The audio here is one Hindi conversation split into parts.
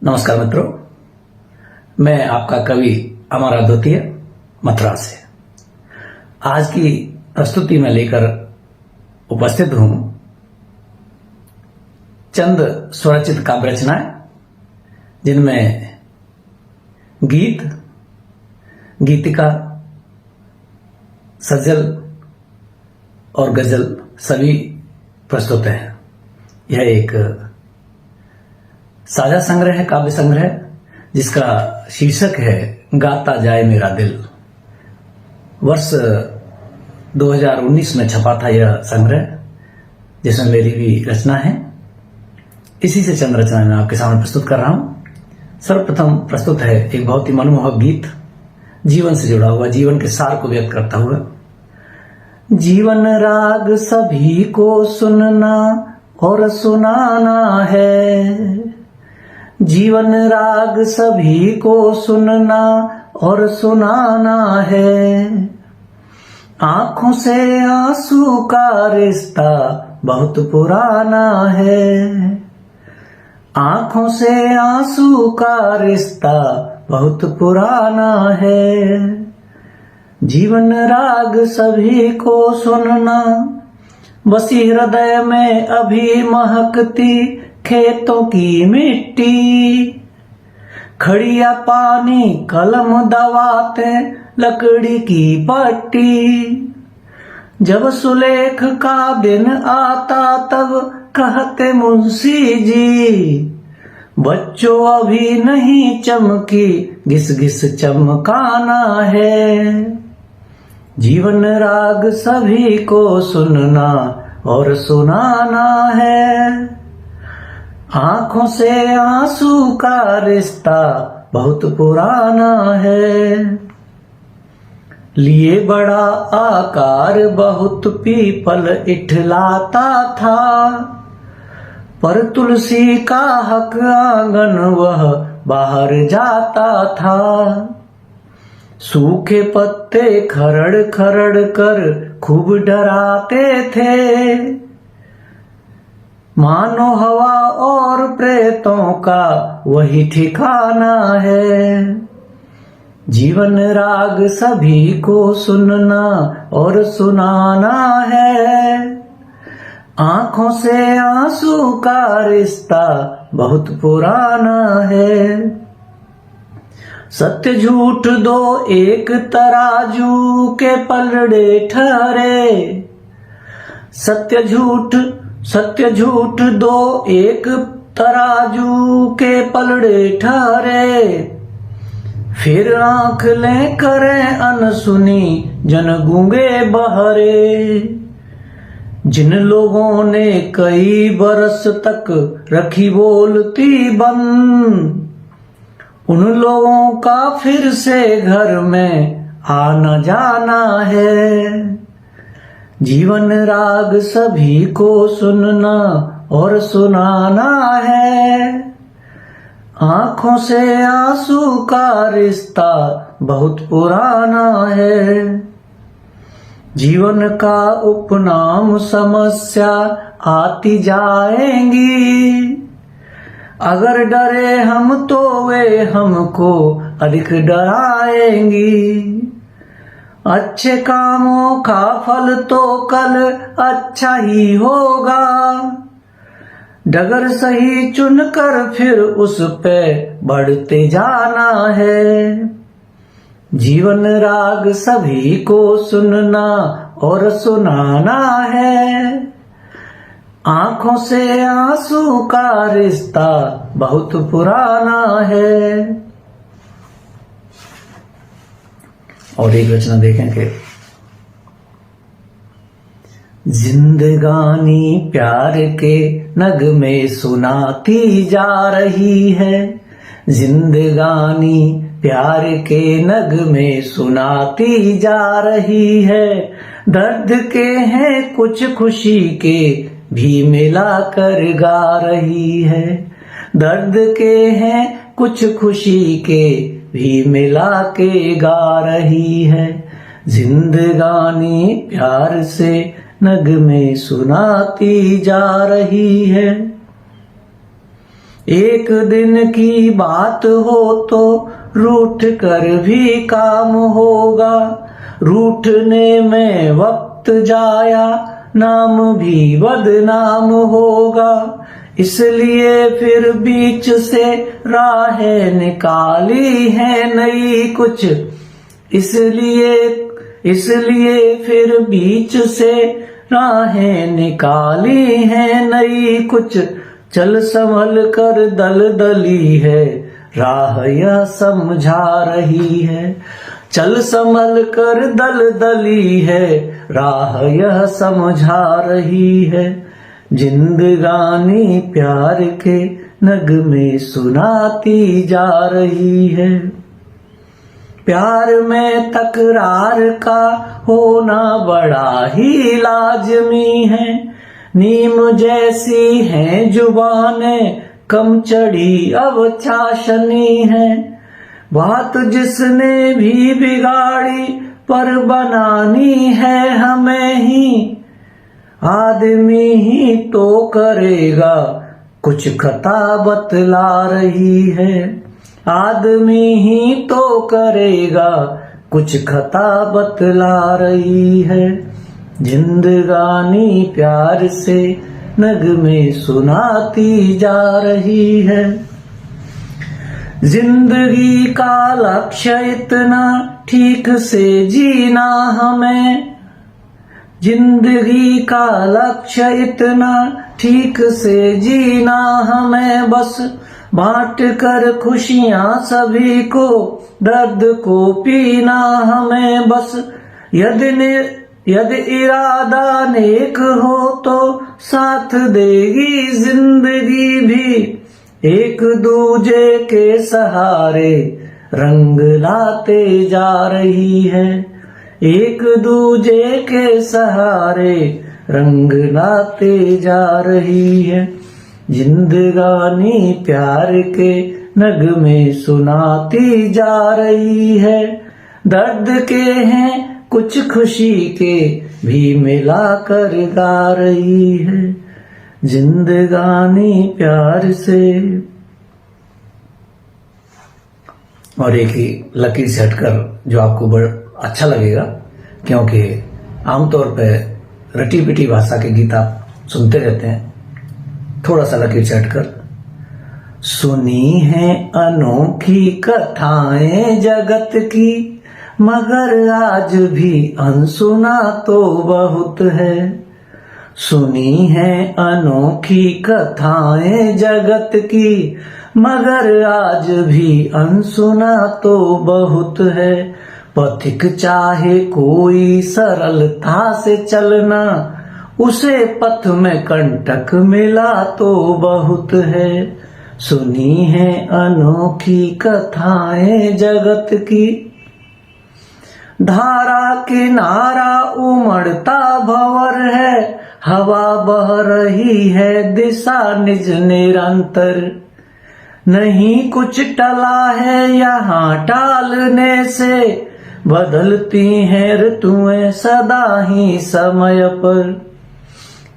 नमस्कार मित्रों, मैं आपका कवि अमर अद्वितीय मथुरा से आज की प्रस्तुति में लेकर उपस्थित हूं चंद स्वरचित काव्य रचनाएं, जिनमें गीत, गीतिका, सजल और गजल सभी प्रस्तुत हैं। यह एक साझा संग्रह है, काव्य संग्रह, जिसका शीर्षक है गाता जाए मेरा दिल। वर्ष 2019 में छपा था यह संग्रह, जिसमें मेरी भी रचना है। इसी से चंद रचनाएं मैं आपके सामने प्रस्तुत कर रहा हूं। सर्वप्रथम प्रस्तुत है एक बहुत ही मनमोहक गीत, जीवन से जुड़ा हुआ, जीवन के सार को व्यक्त करता हुआ। जीवन राग सभी को सुनना और सुनाना है, जीवन राग सभी को सुनना और सुनाना है। आंखों से आंसू का रिश्ता बहुत पुराना है, आंखों से आंसू का रिश्ता बहुत पुराना है। जीवन राग सभी को सुनना, बसी हृदय में अभी महकती खेतों की मिट्टी, खड़िया पानी कलम दबाते लकड़ी की पट्टी। जब सुलेख का दिन आता तब कहते मुंशी जी, बच्चों अभी नहीं चमकी घिस घिस चमकाना है। जीवन राग सभी को सुनना और सुनाना है। आंखों से आंसू का रिश्ता बहुत पुराना है। लिए बड़ा आकार बहुत पीपल इठलाता था, पर तुलसी का हक आंगन वह बाहर जाता था। सूखे पत्ते खरड़ खरड़ कर खूब डराते थे, मानो हवा और प्रेतों का वही ठिकाना है। जीवन राग सभी को सुनना और सुनाना है। आंखों से आंसू का रिश्ता बहुत पुराना है। सत्य झूठ दो एक तराजू के पलड़े ठहरे, सत्य झूठ दो एक तराजू के पलड़े ठहरे। फिर आंख ले करें अनसुनी जन गूंगे बहरे। जिन लोगों ने कई बरस तक रखी बोलती बंद, उन लोगों का फिर से घर में आना जाना है। जीवन राग सभी को सुनना और सुनाना है। आंखों से आंसू का रिश्ता बहुत पुराना है। जीवन का उपनाम समस्या आती जाएंगी, अगर डरे हम तो वे हमको अधिक डराएंगी। अच्छे कामों का फल तो कल अच्छा ही होगा, डगर सही चुनकर फिर उस पे बढ़ते जाना है। जीवन राग सभी को सुनना और सुनाना है। आंखों से आंसू का रिश्ता बहुत पुराना है। और एक रचना देखें कि जिंदगानी प्यार के नगमे सुनाती जा रही है, जिंदगानी प्यार के नगमे सुनाती जा रही है। दर्द के हैं कुछ खुशी के भी मिला कर गा रही है, दर्द के हैं कुछ खुशी के भी मिला के गा रही है। जिंदगानी प्यार से नगमे सुनाती जा रही है। एक दिन की बात हो तो रूठ कर भी काम होगा, रूठने में वक्त जाया नाम भी बदनाम होगा। इसलिए फिर बीच से राहें निकाली है नई कुछ, इसलिए फिर बीच से राहें निकाली है नई कुछ। चल संभल कर दलदली है राह यह समझा रही है, चल संभल कर दलदली है राह यह समझा रही है। जिंदगानी प्यार के नगमे सुनाती जा रही है। प्यार में तकरार का होना बड़ा ही लाजमी है, नीम जैसी हैं जुबानें कम चढ़ी अब चाशनी है। बात जिसने भी बिगाड़ी पर बनानी है हमें ही, आदमी ही तो करेगा कुछ खता बतला रही है, आदमी ही तो करेगा कुछ खता बतला रही है। जिंदगानी प्यार से नगमे सुनाती जा रही है। जिंदगी का लक्ष्य इतना ठीक से जीना हमें, जिंदगी का लक्ष्य इतना ठीक से जीना हमें, बस बांट कर खुशियां सभी को दर्द को पीना हमें बस। यदि इरादा नेक हो तो साथ देगी जिंदगी भी, एक दूजे के सहारे रंग लाते जा रही है, एक दूजे के सहारे रंग लाते जा रही है। जिंदगानी प्यार के नगमे सुनाती जा रही है, दर्द के हैं कुछ खुशी के भी मिलाकर गा रही है। जिंदगानी प्यार से। और एक ही लकीर से हटकर जो आपको बड़ा अच्छा लगेगा, क्योंकि आमतौर पर रटी पिटी भाषा के गीत आप सुनते रहते हैं, थोड़ा सा लकीर से हटकर। सुनी है अनोखी कथाएं जगत की, मगर आज भी अनसुना तो बहुत है। सुनी है अनोखी कथाएं जगत की, मगर आज भी अनसुना तो बहुत है। पथिक चाहे कोई सरलता से चलना, उसे पथ में कंटक मिला तो बहुत है। सुनी है अनोखी कथाएं जगत की। धारा किनारा उमड़ता भंवर है, हवा बह रही है दिशा निज निरंतर। नहीं कुछ टला है यहाँ टालने से, बदलती हैं ऋतुएं सदा ही समय पर।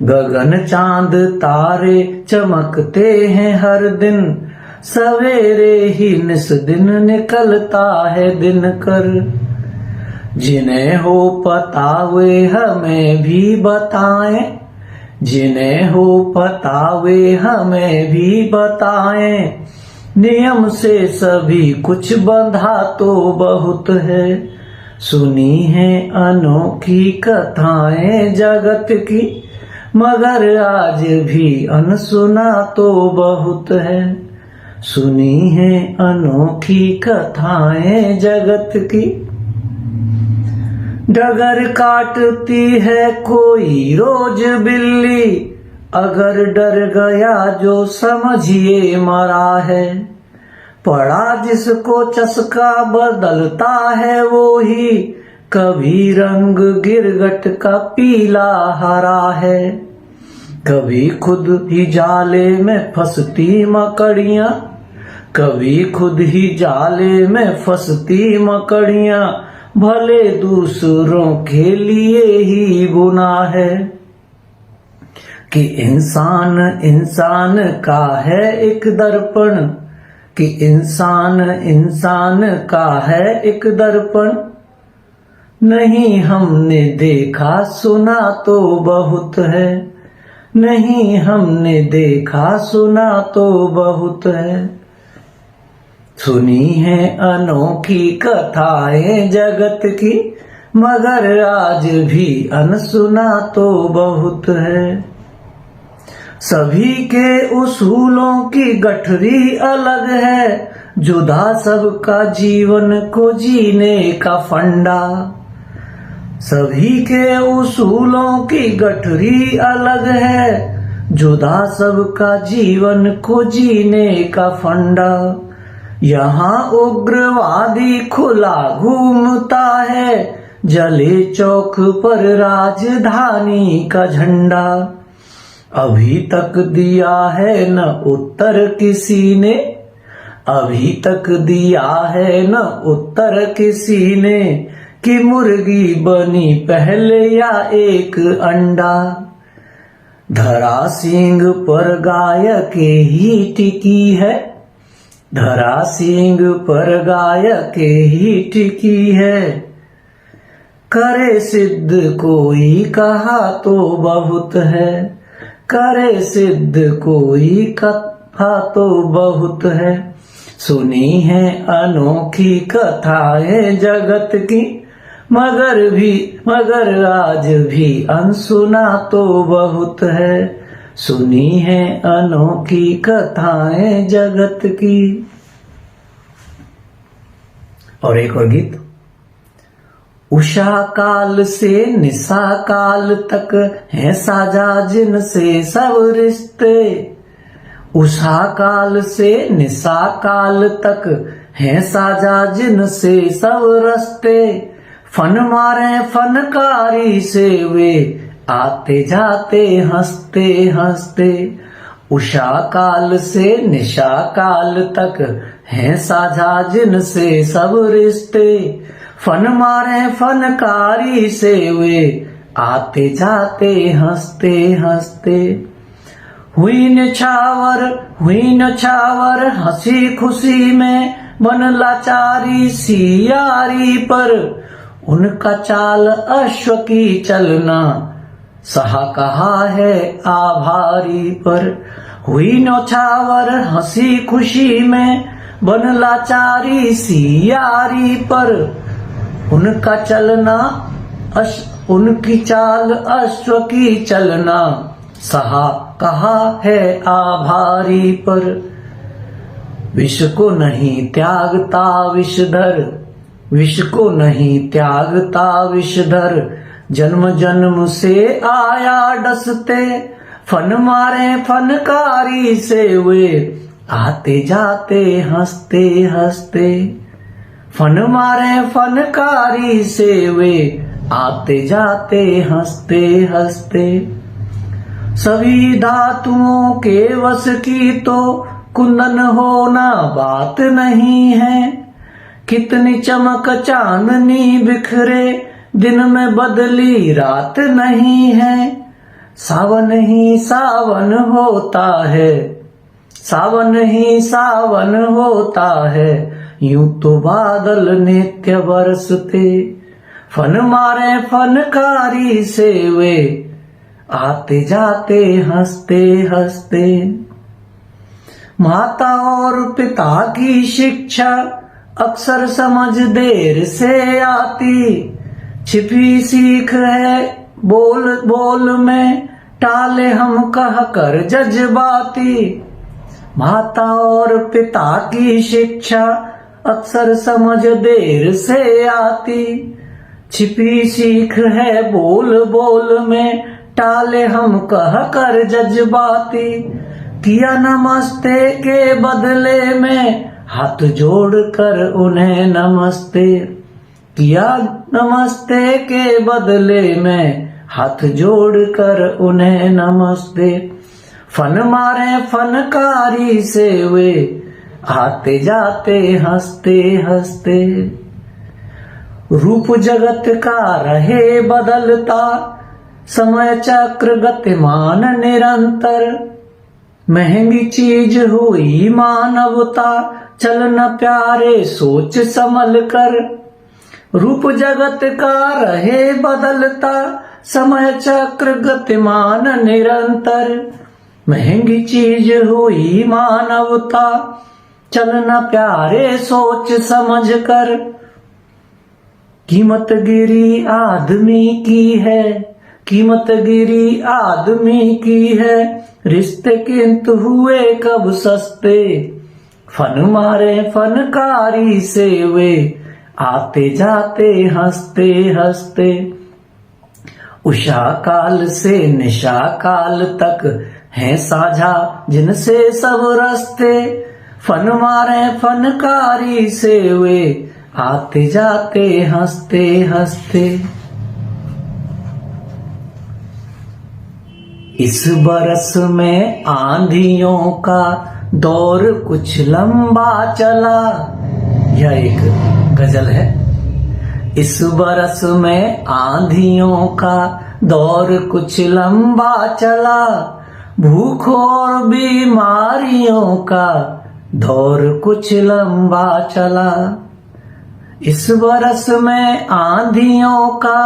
गगन चांद तारे चमकते हैं हर दिन, सवेरे ही निस दिन निकलता है दिनकर। जिन्हें हो पता वे हमें भी बताएं, जिन्हें हो पता वे हमें भी बताएं। नियम से सभी कुछ बंधा तो बहुत है। सुनी है अनोखी कथाएं जगत की, मगर आज भी अनसुना तो बहुत है। सुनी है अनोखी कथाएं जगत की। डगर काटती है कोई रोज बिल्ली, अगर डर गया जो समझिए मरा है। पड़ा जिसको चस्का बदलता है वो ही, कभी रंग गिरगट का पीला हरा है। कभी खुद ही जाले में फंसती मकड़ियां, कभी खुद ही जाले में फंसती मकड़ियां। भले दूसरों के लिए ही गुनाह है। कि इंसान इंसान का है एक दर्पण, कि इंसान इंसान का है एक दर्पण। नहीं हमने देखा सुना तो बहुत है, नहीं हमने देखा सुना तो बहुत है। सुनी है अनोखी कथाएं जगत की, मगर आज भी अनसुना तो बहुत है। सभी के उसूलों की गठरी अलग है, जुदा सबका जीवन को जीने का फंडा। सभी के उसूलों की गठरी अलग है, जुदा सबका जीवन को जीने का फंडा। यहाँ उग्रवादी खुला घूमता है, जले चौक पर राजधानी का झंडा। अभी तक दिया है न उत्तर किसी ने, अभी तक दिया है न उत्तर किसी ने, कि मुर्गी बनी पहले या एक अंडा। धरा सींग पर गाय के ही टिकी है, धरा सींग पर गाय के ही टिकी है। करे सिद्ध कोई कहा तो बहुत है, करे सिद्ध कोई कथा तो बहुत है। सुनी है अनोखी कथाएं जगत की, मगर आज भी अनसुना तो बहुत है। सुनी है अनोखी कथाएं जगत की। और एक और गीत। उषा काल से निशा काल तक है साझा जिनसे सब रिश्ते, उषा काल से निशा काल तक है साझा जिनसे सब रस्ते। फन मारे फनकारी से वे आते जाते हंसते हंसते। उषा काल से निशा काल तक है साझा जिनसे सब रिश्ते। फन मारे फनकारी से वे आते जाते हंसते हंसते। हुई न छावर हंसी खुशी में बन लाचारी सियारी पर। उनका चाल अश्व की चलना सहा कहा है आभारी पर। हुई न छावर हंसी खुशी में बन लाचारी सियारी पर। उनका चलना उनकी चाल अश्व की चलना सहा कहा है आभारी पर। विष को नहीं त्यागता विषधर, विष को नहीं त्यागता विषधर। जन्म जन्म से आया डसते। फन मारे फनकारी से वे आते जाते हंसते हंसते। फन मारे फनकारी से वे आते जाते हंसते हंसते। सभी धातुओं के वश की तो कुंदन होना बात नहीं है। कितनी चमक चांदनी बिखरे दिन में बदली रात नहीं है। सावन ही सावन होता है, सावन ही सावन होता है। यूं तो बादल नित्य बरसते। फन मारे फनकारी से वे आते जाते हंसते हंसते। माता और पिता की शिक्षा अक्सर समझ देर से आती। छिपी सीख है बोल बोल में, टाले हम कह कर जज्बाती। माता और पिता की शिक्षा अक्सर समझ देर से आती। छिपी सीख है बोल बोल में, टाले हम कह कर जज्बाती। किया नमस्ते के बदले में हाथ जोड़कर उन्हें नमस्ते। किया नमस्ते के बदले में हाथ जोड़कर उन्हें नमस्ते। फन मारे फनकारी से वे आते जाते हंसते हंसते। रूप जगत का रहे बदलता, समय चक्र गतिमान निरंतर, महंगी चीज हुई मानवता, चलना प्यारे सोच संभल कर। रूप जगत का रहे बदलता, समय चक्र गतिमान निरंतर, महंगी चीज हुई मानवता, चलना प्यारे सोच समझ कर। कीमत गिरी आदमी की है, कीमत गिरी आदमी की है, रिश्ते किंतु हुए कब सस्ते, फन मारे फनकारी से वे, आते जाते हंसते हंसते। उषा काल से निशा काल तक हैं साझा जिनसे सब रास्ते, फन मारे फनकारी से वे, आते जाते हंसते हंसते। इस बरस में आंधियों का दौर कुछ लंबा चला, यह एक गजल है। इस बरस में आंधियों का दौर कुछ लंबा चला, भूख और बीमारियों का दौर कुछ लंबा चला। इस बरस में आंधियों का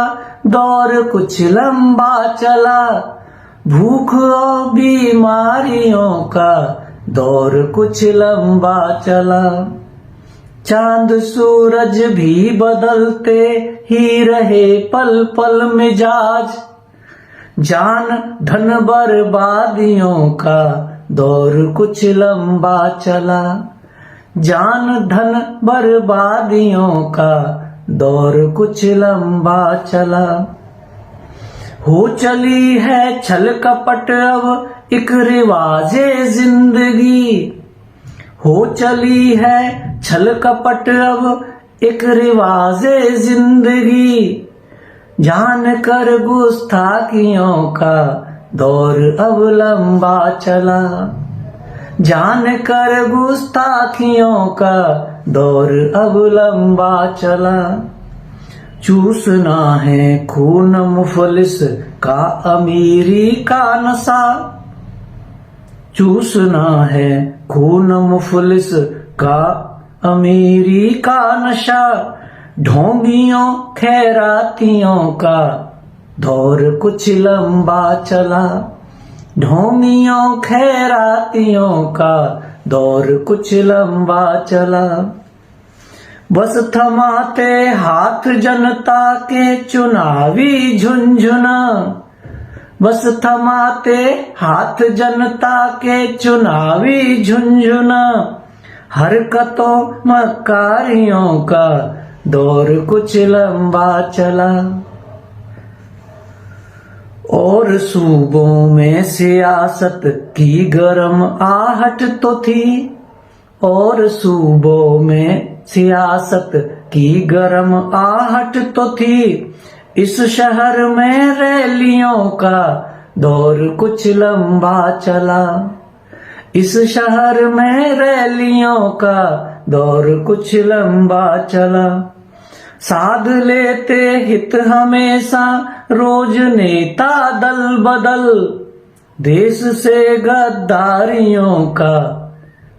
दौर कुछ लंबा चला, भूख और बीमारियों का दौर कुछ लंबा चला। चांद सूरज भी बदलते ही रहे पल पल मिजाज, जान धन बर्बादियों का दौर कुछ लंबा चला, जान धन बर्बादियों का दौर कुछ लंबा चला। हो चली है छल कपट अब एक रिवाजे जिंदगी, हो चली है छल कपट अब एक रिवाजे जिंदगी, जान कर गुस्ताखियों का दौर अब लंबा चला, जान कर गुस्ताखियों का दौर अब लंबा चला। चूसना है खून मुफलिस का अमीरी का नशा, चूसना है खून मुफलिस का अमीरी का नशा, ढोंगियों खैरातियों का दौर कुछ लंबा चला, ढोंगियों खैरातियों का दौर कुछ लंबा चला। बस थमाते हाथ जनता के चुनावी झुंझुना, बस थमाते हाथ जनता के चुनावी झुंझुना, हरकतों मकारियों का दौर कुछ लंबा चला। और सूबों में सियासत की गरम आहट तो थी, और सूबों में सियासत की गरम आहट तो थी, इस शहर में रैलियों का दौर कुछ लंबा चला, इस शहर में रैलियों का दौर कुछ लंबा चला। साध लेते हित हमेशा रोज नेता दल बदल, देश से गद्दारियों का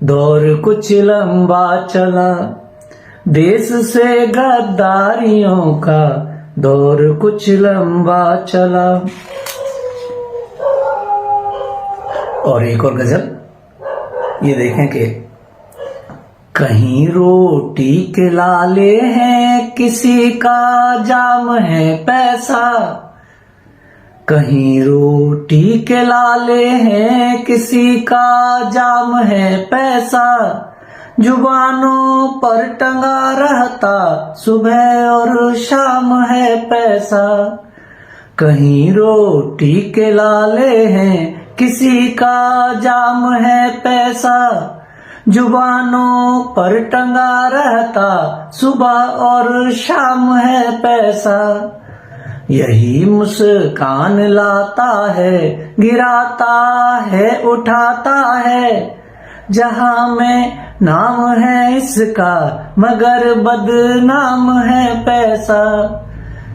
दौर कुछ लंबा चला, देश से गद्दारियों का दौर कुछ लंबा चला। और एक और गजल ये देखें कि कहीं रोटी के लाले हैं किसी का जाम है पैसा, कहीं रोटी के लाले हैं किसी का जाम है पैसा, जुबानों पर टंगा रहता सुबह और शाम है पैसा। कहीं रोटी के लाले हैं किसी का जाम है पैसा, जुबानों पर टंगा रहता सुबह और शाम है पैसा। यही मुस्कान लाता है गिराता है उठाता है, जहां में नाम है इसका मगर बदनाम है पैसा,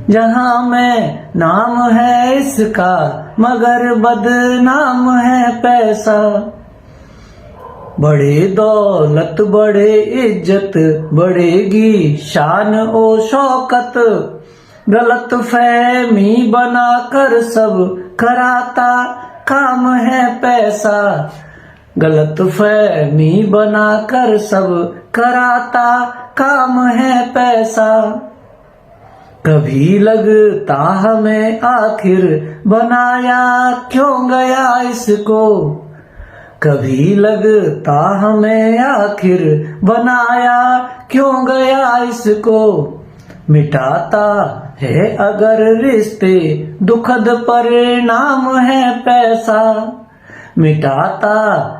जहां में नाम है इसका मगर बदनाम है पैसा। बड़े दौलत बड़े इज्जत बढ़ेगी शान ओ शौकत, गलत फहमी बनाकर सब कराता काम है पैसा। गलत फहमी बनाकर सब कराता काम है पैसा। कभी लगता हमें आखिर बनाया क्यों गया इसको, कभी लगता हमें आखिर बनाया क्यों गया इसको। मिटाता है अगर रिश्ते दुखद परिणाम है पैसा, मिटाता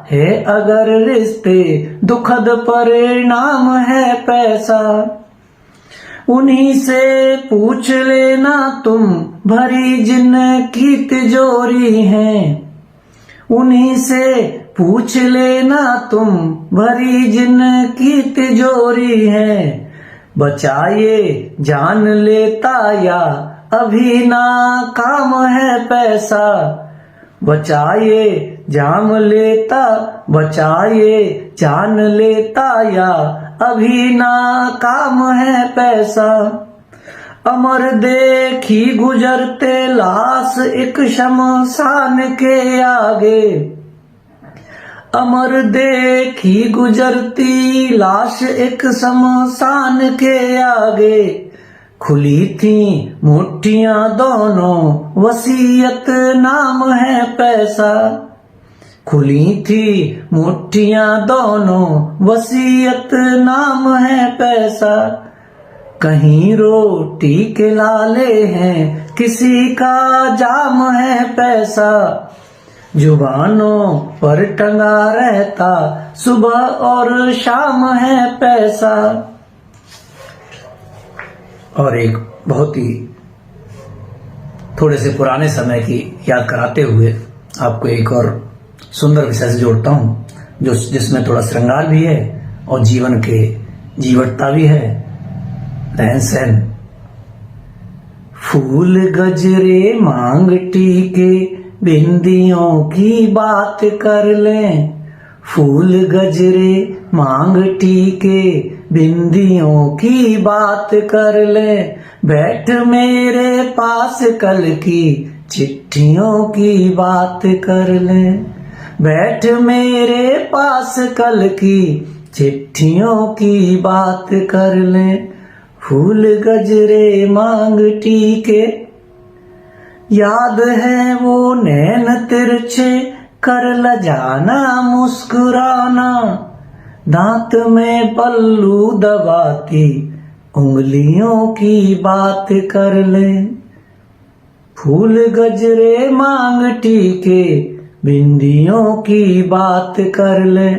है अगर रिश्ते दुखद परिणाम है पैसा। उन्हीं से पूछ लेना तुम भरी जिनकी तिजोरी है, उन्हीं से पूछ लेना तुम भरी जिनकी तिजोरी है। बचाए जान लेता या अभी ना काम है पैसा, बचाए जान लेता, बचाए जान लेता या अभी ना काम है पैसा। अमर देखी गुजरते लाश एक शमशान के आगे, अमर देखी गुजरती लाश एक शमशान के आगे। खुली थी मुट्ठियां दोनों वसीयत नाम है पैसा, खुली थी मुट्ठियां दोनों वसीयत नाम है पैसा। कहीं रोटी के लाले हैं किसी का जाम है पैसा, जुबानों पर टंगा रहता सुबह और शाम है पैसा। और एक बहुत ही थोड़े से पुराने समय की याद कराते हुए आपको एक और सुंदर विषय से जोड़ता हूं जो जिसमें थोड़ा श्रृंगार भी है और जीवन के जीवटता भी है, रहन सहन। फूल गजरे मांग टीके बिंदियों की बात कर लें, फूल गजरे मांग टीके बिंदियों की बात कर ले। बैठ मेरे पास कल की चिट्ठियों की बात कर ले, बैठ मेरे पास कल की चिट्ठियों की बात कर ले। फूल गजरे मांग टीके, याद है वो नैन तिरछे कर ल जाना मुस्कुराना, दांत में पल्लू दबाती उंगलियों की बात कर ले। फूल गजरे मांग टीके बिंदियों की बात कर ले,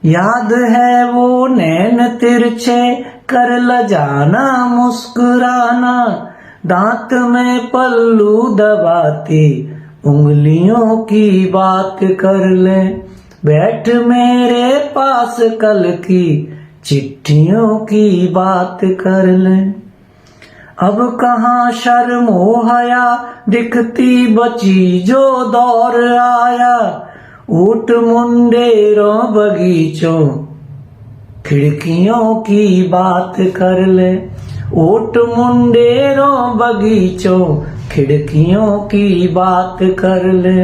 याद है वो नैन तिरछे कर ल जाना मुस्कुराना, दांत में पल्लू दबाती उंगलियों की बात कर ले। बैठ मेरे पास कल की चिट्ठियों की बात कर ले। अब कहाँ शर्मो हया दिखती बची जो दौर आया, ऊट मुंडेरों बगीचों खिड़कियों की बात कर ले। ऊट मुंडेरों बगीचों खिड़कियों की बात कर ले।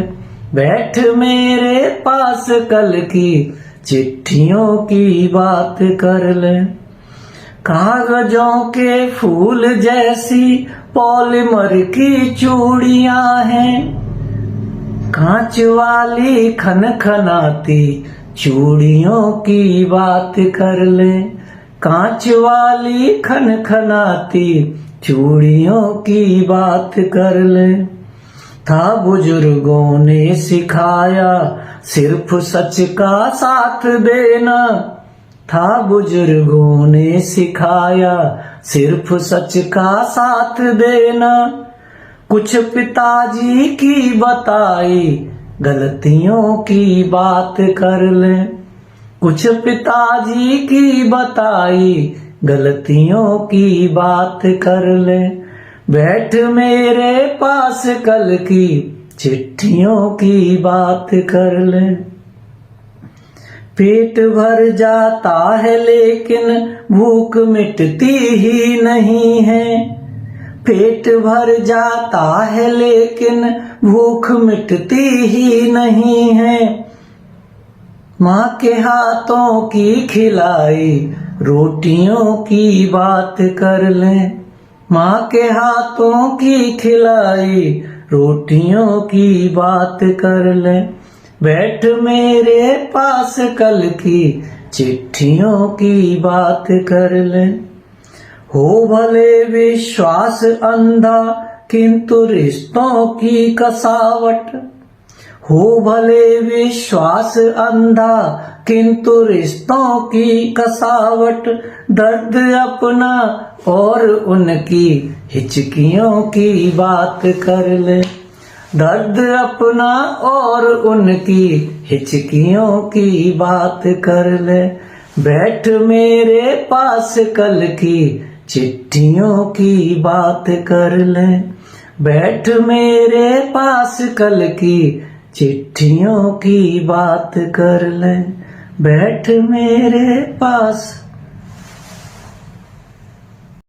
बैठ मेरे पास कल की चिट्ठियों की बात कर ले। कागजों के फूल जैसी पॉलीमर की चूड़ियां हैं, कांच वाली खनखनाती चूड़ियों की बात कर ले। कांच वाली खनखनाती चूड़ियों की बात कर ले। था बुजुर्गों ने सिखाया सिर्फ सच का साथ देना, था बुजुर्गों ने सिखाया सिर्फ सच का साथ देना। कुछ पिताजी की बताई गलतियों की बात कर ले। कुछ पिताजी की बताई गलतियों की बात कर ले। बैठ मेरे पास कल की चिट्ठियों की बात कर ले। पेट भर जाता है लेकिन भूख मिटती ही नहीं है। पेट भर जाता है लेकिन भूख मिटती ही नहीं है। माँ के हाथों की खिलाई रोटियों की बात कर ले। माँ के हाथों की खिलाई रोटियों की बात कर ले। बैठ मेरे पास कल की चिट्ठियों की बात कर ले। हो भले विश्वास अंधा किंतु रिश्तों की कसावट। हो भले विश्वास अंधा किंतु रिश्तों की कसावट। दर्द अपना और उनकी हिचकियों की बात कर ले। दर्द अपना और उनकी हिचकियों की बात कर ले। बैठ मेरे पास कल की चिट्ठियों की बात कर ले। बैठ मेरे पास कल की चिट्ठियों की बात कर ले। बैठ मेरे पास।